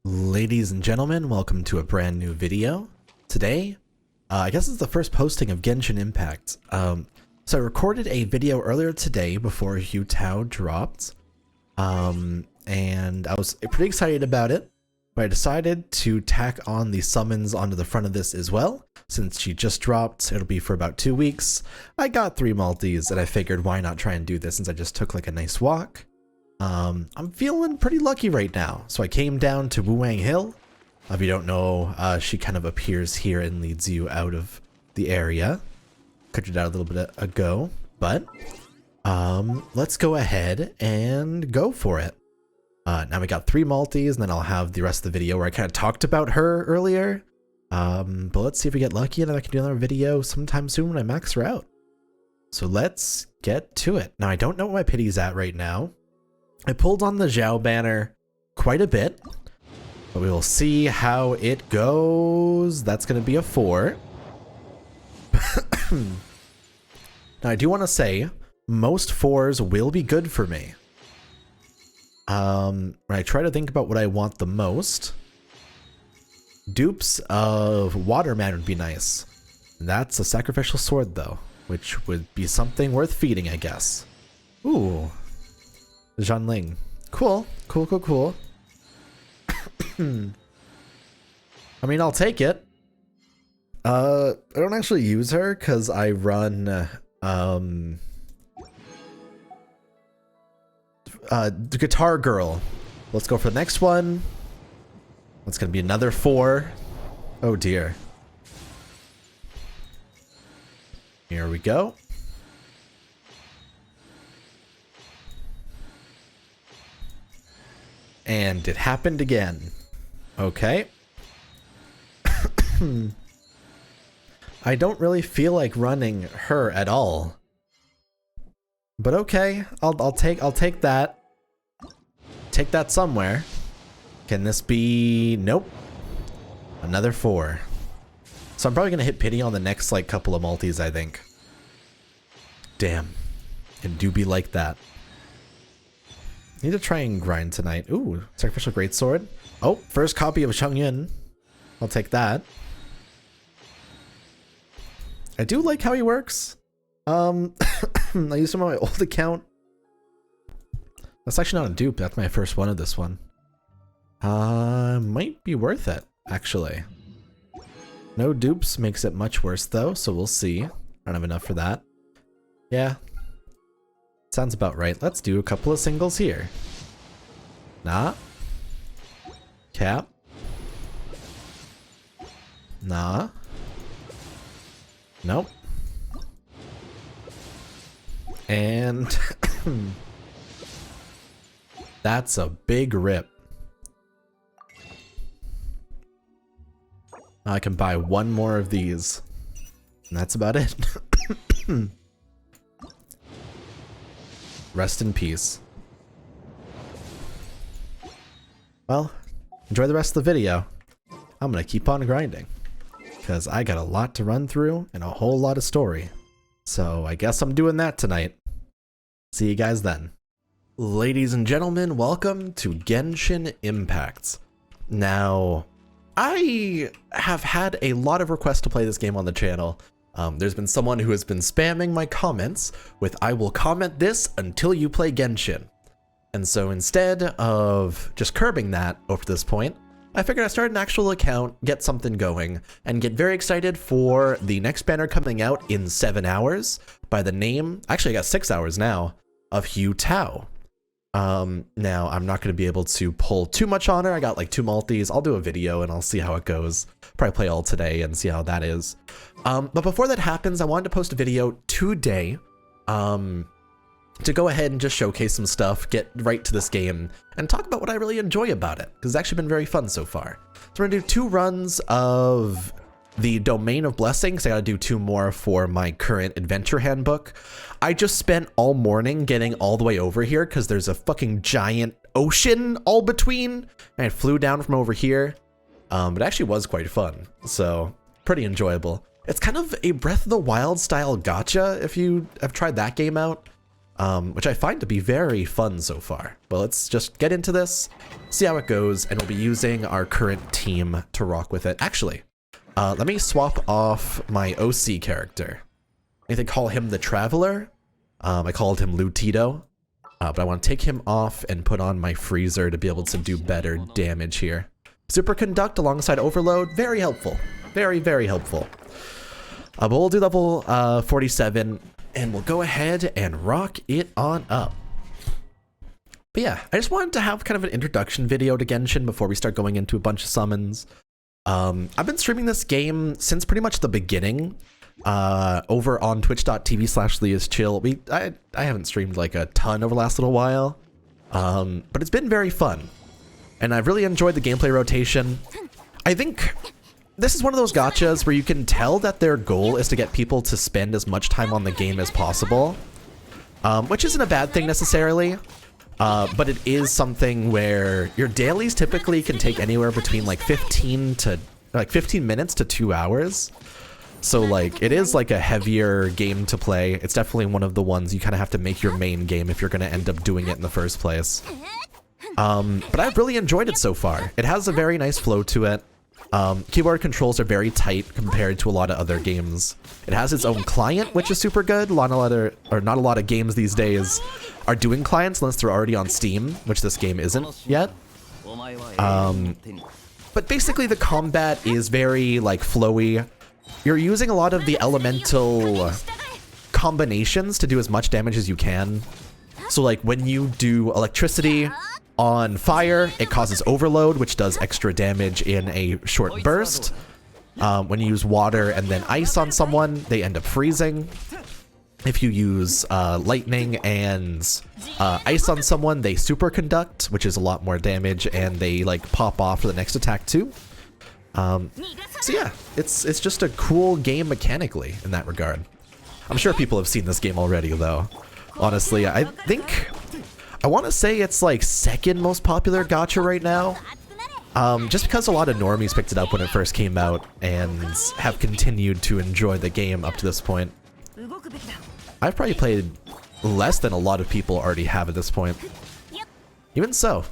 Ladies and gentlemen, welcome to a brand new video. Today, I guess it's the first posting of Genshin Impact. So I recorded a video earlier today before Hu Tao dropped, and I was pretty excited about it, but I decided to tack on the summons onto the front of this as well. Since she just dropped, it'll be for about 2 weeks. I got 3 multis, and I figured why not try and do this since I just took like a nice walk. I'm feeling pretty lucky right now. So I came down to Wuang Hill. If you don't know, she kind of appears here and leads you out of the area. Cut it out a little bit ago, but let's go ahead and go for it. Now we got 3 multis, and then I'll have the rest of the video where I kind of talked about her earlier. But let's see if we get lucky and then I can do another video sometime soon when I max her out. So let's get to it. Now I don't know what my pity's at right now. I pulled on the Zhao banner quite a bit, but we will see how it goes. That's going to be a 4. Now I do want to say most 4s will be good for me. When I try to think about what I want the most, dupes of Waterman would be nice. That's a sacrificial sword though, which would be something worth feeding, I guess. Ooh. Zhanling. Cool. Cool. I mean, I'll take it. I don't actually use her because I run the Guitar Girl. Let's go for the next one. That's gonna be another 4. Oh dear. Here we go. And it happened again. Okay. I don't really feel like running her at all. But okay, I'll take that. Take that somewhere. Can this be... Nope. Another 4. So I'm probably gonna hit pity on the next like couple of multis, I think. Damn. It do be like that. Need to try and grind tonight. Ooh, sacrificial greatsword. Oh, first copy of Chongyun. I'll take that. I do like how he works. I used him on my old account. That's actually not a dupe. That's my first one of this one. Might be worth it, actually. No dupes makes it much worse though, so we'll see. I don't have enough for that. Yeah. Sounds about right. Let's do a couple of singles here. Nah. Cap. Nah. Nope. And that's a big rip. I can buy 1 more of these. And that's about it. Rest in peace. Well, enjoy the rest of the video. I'm gonna keep on grinding, because I got a lot to run through and a whole lot of story. So I guess I'm doing that tonight. See you guys then. Ladies and gentlemen, welcome to Genshin Impact. Now, I have had a lot of requests to play this game on the channel. There's been someone who has been spamming my comments with "I will comment this until you play Genshin." And so instead of just curbing that over this point, I figured I'd start an actual account, get something going, and get very excited for the next banner coming out in 7 hours by the name, actually I got 6 hours now, of Hu Tao. Now I'm not going to be able to pull too much on her. I got like 2 multis. I'll do a video and I'll see how it goes. Probably play all today and see how that is. But before that happens, I wanted to post a video today, to go ahead and just showcase some stuff, get right to this game, and talk about what I really enjoy about it, because it's actually been very fun so far. So we're gonna do 2 runs of the Domain of Blessings. I gotta do 2 more for my current adventure handbook. I just spent all morning getting all the way over here because there's a fucking giant ocean all between, and I flew down from over here. But it actually was quite fun, so pretty enjoyable. It's kind of a Breath of the Wild style gacha if you have tried that game out. which I find to be very fun so far. But let's just get into this, see how it goes, and we'll be using our current team to rock with it. Actually, let me swap off my OC character. I think call him the Traveler. I called him Lutito, but I want to take him off and put on my Freezer to be able to do better damage here. Super Conduct alongside Overload, very helpful. Very, very helpful. But we'll do level 47, and we'll go ahead and rock it on up. But yeah, I just wanted to have kind of an introduction video to Genshin before we start going into a bunch of summons. I've been streaming this game since pretty much the beginning, over on twitch.tv/LeaIsChill. I haven't streamed like a ton over the last little while, but it's been very fun. And I've really enjoyed the gameplay rotation. I think this is one of those gachas where you can tell that their goal is to get people to spend as much time on the game as possible, which isn't a bad thing necessarily, but it is something where your dailies typically can take anywhere between like 15 minutes to 2 hours. So like it is like a heavier game to play. It's definitely one of the ones you kind of have to make your main game if you're going to end up doing it in the first place. But I've really enjoyed it so far. It has a very nice flow to it. Keyboard controls are very tight compared to a lot of other games. It has its own client, which is super good. Not a lot of games these days are doing clients unless they're already on Steam, which this game isn't yet. But basically the combat is very like flowy. You're using a lot of the elemental combinations to do as much damage as you can. So like when you do electricity on fire, it causes overload, which does extra damage in a short burst. When you use water and then ice on someone, they end up freezing. If you use lightning and ice on someone, they super conduct, which is a lot more damage, and they like pop off for the next attack too. So yeah, it's just a cool game mechanically in that regard. I'm sure people have seen this game already though. Honestly, I think I want to say it's like second most popular gacha right now. Just because a lot of normies picked it up when it first came out and have continued to enjoy the game up to this point. I've probably played less than a lot of people already have at this point. Even so,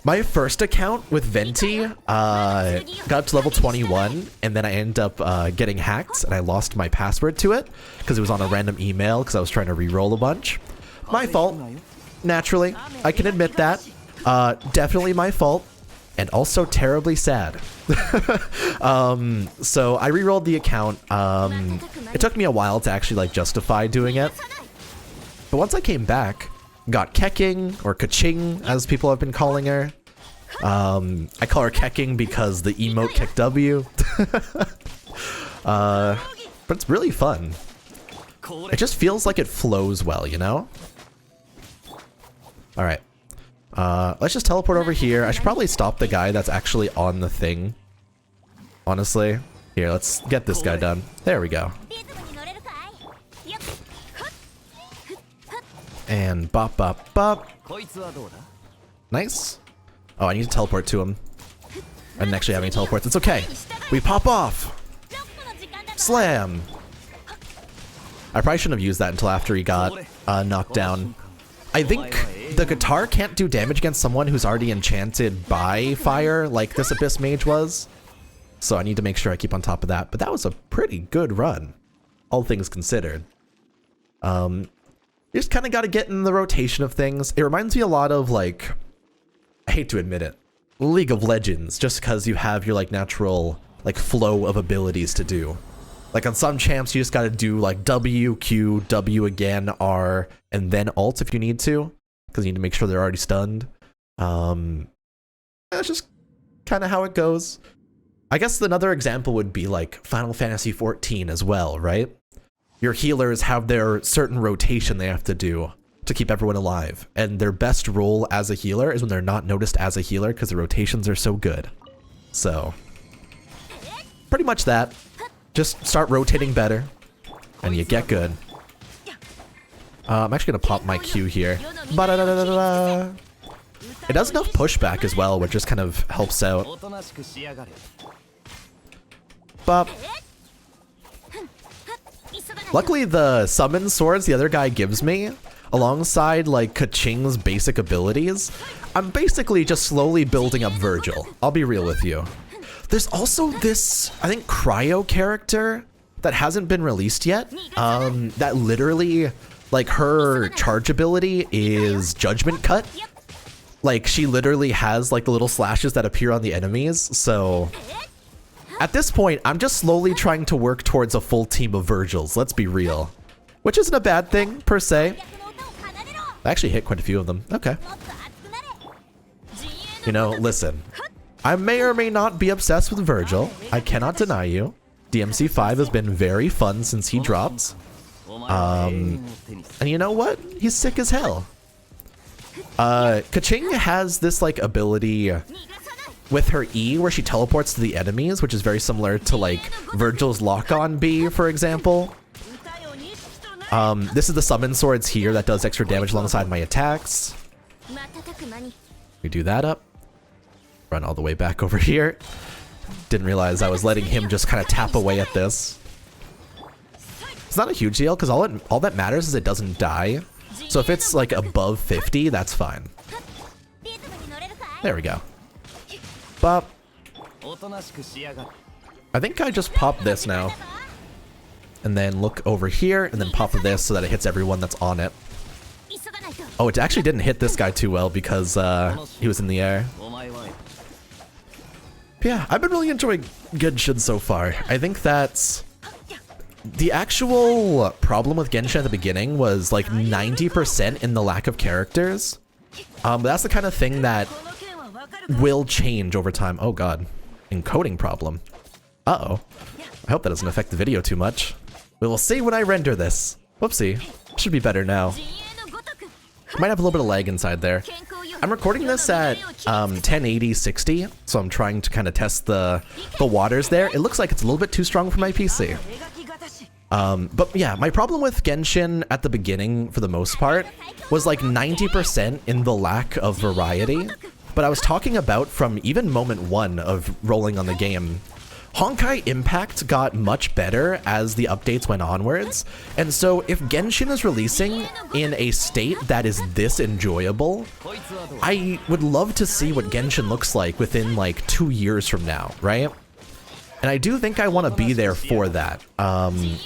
my first account with Venti got up to level 21, and then I ended up getting hacked, and I lost my password to it because it was on a random email because I was trying to re-roll a bunch. My fault, naturally. I can admit that. Definitely my fault, and also terribly sad. So I re-rolled the account. It took me a while to actually like justify doing it, but once I came back, got Kecking, or Kaching as people have been calling her. I call her Kecking because the emote Kek W. But it's really fun. It just feels like it flows well, you know? Alright. Let's just teleport over here. I should probably stop the guy that's actually on the thing. Honestly. Here, let's get this guy done. There we go. And bop, bop, bop. Nice. Oh, I need to teleport to him. I didn't actually have any teleports. It's okay. We pop off. Slam. I probably shouldn't have used that until after he got knocked down. I think the guitar can't do damage against someone who's already enchanted by fire, like this Abyss Mage was. So I need to make sure I keep on top of that. But that was a pretty good run, all things considered. You just kind of got to get in the rotation of things. It reminds me a lot of, like, I hate to admit it, League of Legends, just because you have your like natural like flow of abilities to do. Like on some champs, you just got to do like W, Q, W again, R, and then alt if you need to, because you need to make sure they're already stunned. That's just kind of how it goes. I guess another example would be like Final Fantasy XIV as well, right? Your healers have their certain rotation they have to do to keep everyone alive, and their best role as a healer is when they're not noticed as a healer because the rotations are so good. So, pretty much that. Just start rotating better, and you get good. I'm actually gonna pop my Q here. Ba-da-da-da-da-da. It does enough pushback as well, which just kind of helps out. Luckily, the summon swords the other guy gives me, alongside like Kaching's basic abilities, I'm basically just slowly building up Virgil. I'll be real with you. There's also this, I think, Cryo character that hasn't been released yet. That literally, like, her charge ability is Judgment Cut. Like, she literally has like the little slashes that appear on the enemies. So at this point, I'm just slowly trying to work towards a full team of Virgils. Let's be real, which isn't a bad thing per se. I actually hit quite a few of them. Okay. You know, listen, I may or may not be obsessed with Virgil. I cannot deny you. DMC5 has been very fun since he dropped. And you know what? He's sick as hell. Kaching has this like ability with her E where she teleports to the enemies, which is very similar to like Virgil's lock-on B, for example. This is the summon swords here that does extra damage alongside my attacks. We do that up. Run all the way back over here. Didn't realize I was letting him just kind of tap away at this. It's not a huge deal because all that matters is it doesn't die. So if it's like above 50, that's fine. There we go. Bop. I think I just pop this now. And then look over here and then pop this so that it hits everyone that's on it. Oh, it actually didn't hit this guy too well because he was in the air. Yeah, I've been really enjoying Genshin so far. I think that's... The actual problem with Genshin at the beginning was like 90% in the lack of characters. That's the kind of thing that will change over time. Oh god, encoding problem. Uh-oh. I hope that doesn't affect the video too much. We will see when I render this. Whoopsie. Should be better now. Might have a little bit of lag inside there. I'm recording this at 1080 60, so I'm trying to kind of test the waters there. It looks like it's a little bit too strong for my PC. But yeah, my problem with Genshin at the beginning, for the most part, was like 90% in the lack of variety. But I was talking about from even moment one of rolling on the game. Honkai Impact got much better as the updates went onwards, and so if Genshin is releasing in a state that is this enjoyable, I would love to see what Genshin looks like within like 2 years from now, right? And I do think I want to be there for that.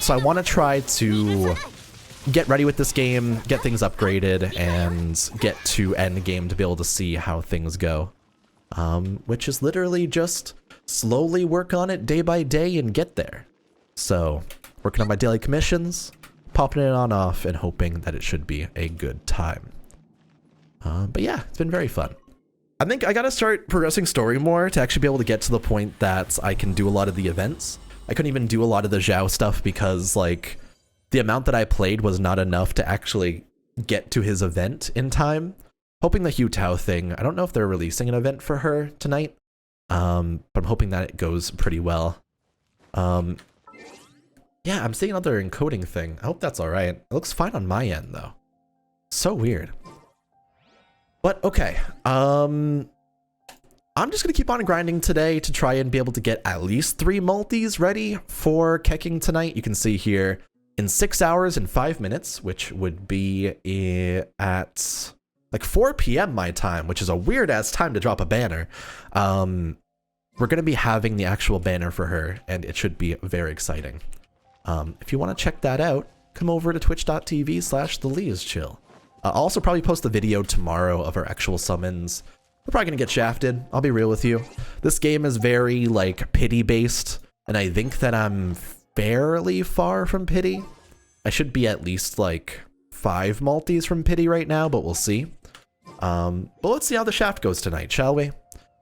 So I want to try to get ready with this game, get things upgraded, and get to end game to be able to see how things go. Which is literally just slowly work on it day by day and get there. So, working on my daily commissions, popping it on off, and hoping that it should be a good time. But yeah, it's been very fun. I think I gotta start progressing story more to actually be able to get to the point that I can do a lot of the events. I couldn't even do a lot of the Zhao stuff because, like, the amount that I played was not enough to actually get to his event in time. Hoping the Hu Tao thing, I don't know if they're releasing an event for her tonight, but I'm hoping that it goes pretty well. Yeah, I'm seeing another encoding thing. I hope that's alright. It looks fine on my end, though. So weird. But okay, I'm just gonna keep on grinding today to try and be able to get at least 3 multis ready for Keking tonight. You can see here in 6 hours and 5 minutes, which would be at like 4 p.m. my time, which is a weird ass time to drop a banner. We're gonna be having the actual banner for her, and it should be very exciting. If you want to check that out, come over to twitch.tv/LeaIsChill. I'll also probably post the video tomorrow of our actual summons. We're probably gonna get shafted, I'll be real with you. This game is very, like, pity based, and I think that I'm fairly far from pity. I should be at least, like, 5 multis from pity right now, but we'll see. But let's see how the shaft goes tonight, shall we?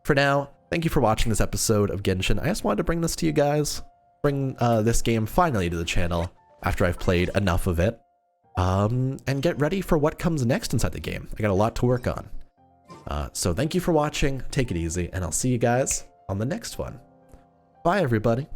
For now, thank you for watching this episode of Genshin. I just wanted to bring this to you guys. Bring this game finally to the channel after I've played enough of it. And get ready for what comes next inside the game. I got a lot to work on. So thank you for watching, take it easy, and I'll see you guys on the next one. Bye, everybody.